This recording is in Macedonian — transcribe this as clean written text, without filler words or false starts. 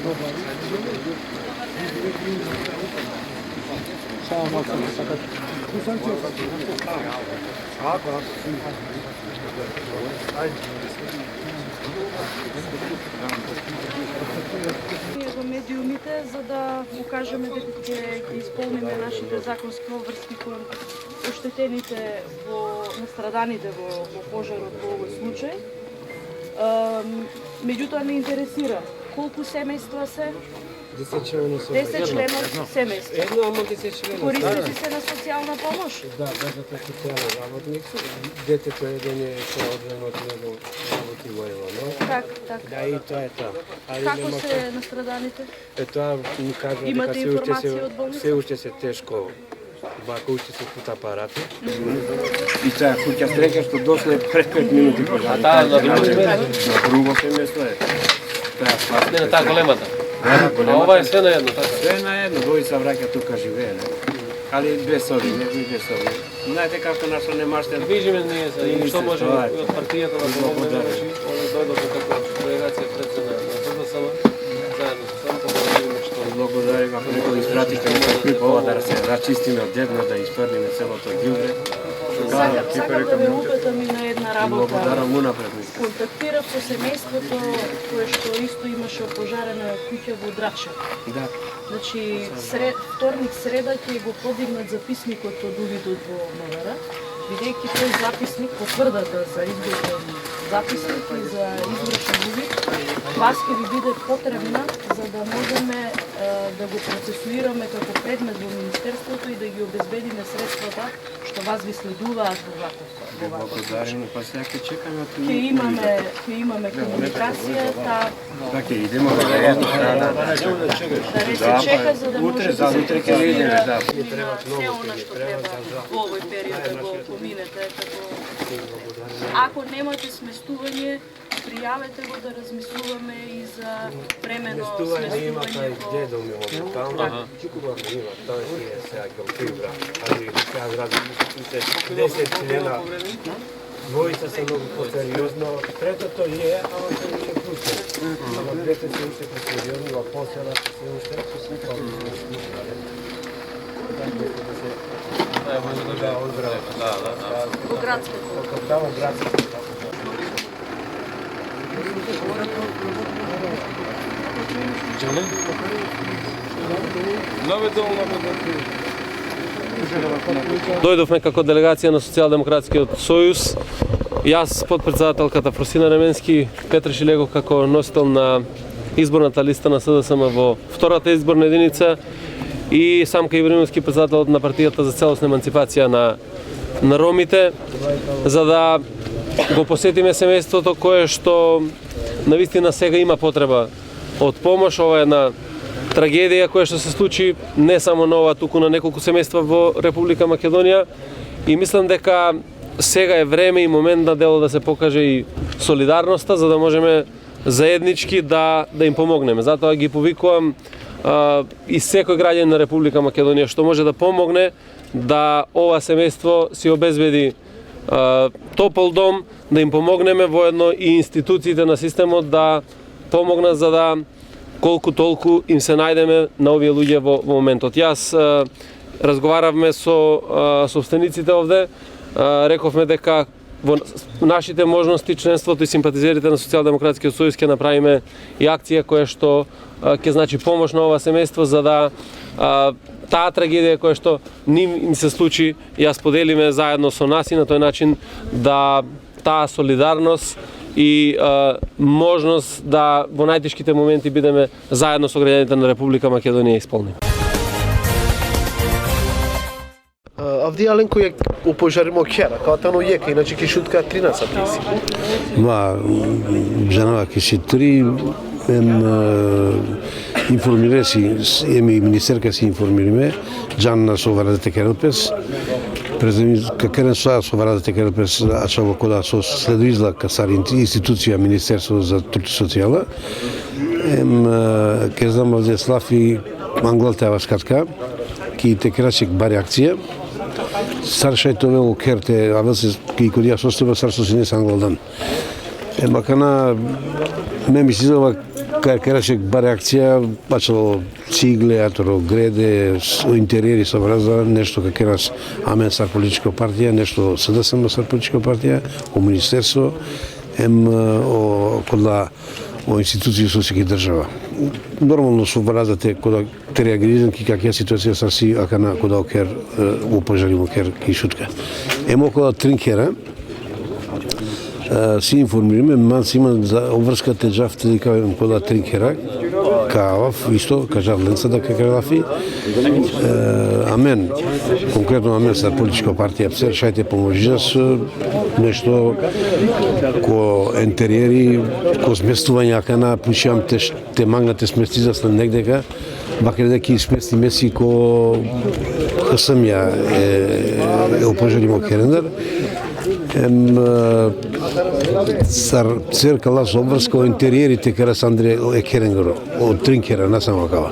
Во медиумите, за да му кажеме дека ќе исполниме нашите законски обврски кон оштетените настраданите во пожарот во овој случај. Меѓутоа не интересира колку семејства се. 10 члена семејства. Едно, ама 10 члена. Користите се на социјална помош? Да, бебето е социјален работник. Детето еден е се одвоено од него работи во Ево, но? Так. Да, и тоа е тоа. Како се настраданите? Тоа ми кажува Имате информација од болница? се уште се тешко. Бака уште се фотоапарати. И таа куќа среќа што дошле пред 5 минути пожар. Таа на друго семејство е. Не на таа големата. А ова е све на едно, така? Све на едно, двојца враќа тука живее. Али без ови, не без ови. Знаете како нашо немаште. Вижиме ние за што можеме од партијата да помогнеме. Дојдовме како делегација пред на СДСМ, заедно со самото да видиме што. Благодарим ако некој испратите некој ова да се рачистиме одеднаш, да испрнеме целото ѓубре. Сакам да ве упетам и на една работа. Благодарам унапред. Контактирав со семејството кое што исто имаше опожарена куќа во Драча. Да. Значи, вторник, среда ќе го подигнат записникот од увидот во МВР, бидејќи тој записник, потврдата за изготвен записник и за извршен увид, вас ќе ви биде потребна за да можеме да го процесуираме како предмет во Министерството и да ги обезбедиме средствата што вас ви следуваат во ваков. Благодарим, па сега ќе чекаме од Ќе имаме комуникација, да ќе идеме заедно. да не се чека за да може да се утре ќе идеме, да. се она што треба во овој период да го поминете. Ако немате сместување, пријавете го да размислуваме и за временно сместување во... Дедо ми моментално, има, тоа е сега Галпивра, али сега размислите 10 члена, двојца се многу по-сериозно, третото е, ама се не пуштен. Ама двете се уште по-сериозно, а посела се уште Во градското. Таму градското. Дојдовме како делегација на Социјалдемократскиот сојуз. Јас, подпредседателката Фросина Ременски, Петар Шилегов како носител на изборната листа на СДСМ во втората изборна единица и Самка Ибримовски, председател на партијата за целосна еманципација на ромите, за да го посетиме семејството кое што навистина сега има потреба од помош. Ова е една трагедија која што се случи не само на ова, туку на неколку семејства во Република Македонија и мислам дека сега е време и момент на дело да се покаже и солидарноста за да можеме заеднички да им помогнеме. Затоа ги повикувам и секој граѓанин на Република Македонија што може да помогне да ова семејство си обезбеди топол дом, да им помогнеме воедно и институциите на системот да помогнат за да колку толку им се најдеме на овие луѓе во моментот. Јас разговаравме со собствениците овде, рековме дека во нашите можности членството и симпатизерите на Социјалдемократскиот сојуз ќе направиме и акција која што ќе значи помош на ова семејство за да таа трагедија која што им се случи ја споделиме заедно со нас и на тој начин да таа солидарност и можност да во најтешките моменти бидеме заедно со граѓаните на Република Македонија исполними. Овде Аленко е упожаримо кера, као тану јека, иначе ки шутка 13 тиси. Ма, женава ки си 3, информире си, еми министерка си информириме, Джанна со варадете керелпес, Какерен со варадете керелпес, ача во кода со следуизла касар институција Министерство за труд и социјала, ке знам овде Слафи Манглал тева скатка, ки те крачек бари акција, старшај тоа во керте, а се ки кодија состојба старшо се не санглалдан. Макана ме ми се зова care ще ба реакција, бачало цигле, аторо греде, о интериери со враза, нешто како нас амен сар политичка партија, нешто СДСМ сар политичка партија, о министерство, кога о институции со секи држава. Нормално со вразате кога те реагиризам ки какја ситуација саси акана кога окер у пожаримо кер ки шутка. Кога тринкера си информираме, манс има за обврската джафте дека кога тринкера кавав, исто, кажав ленца да какалафи. Амен, конкретно амен са политичка партија ПСЕР, шајте поможи нас нешто ко интериери, ко сместување акана, пушам те магнате смести за след негдека, бакре дека смести меси ко хасам ја опожаримо керендар. Сар церкала со обврска о интериерите кера Андре Екеренгаро, од тринкера, не само кава.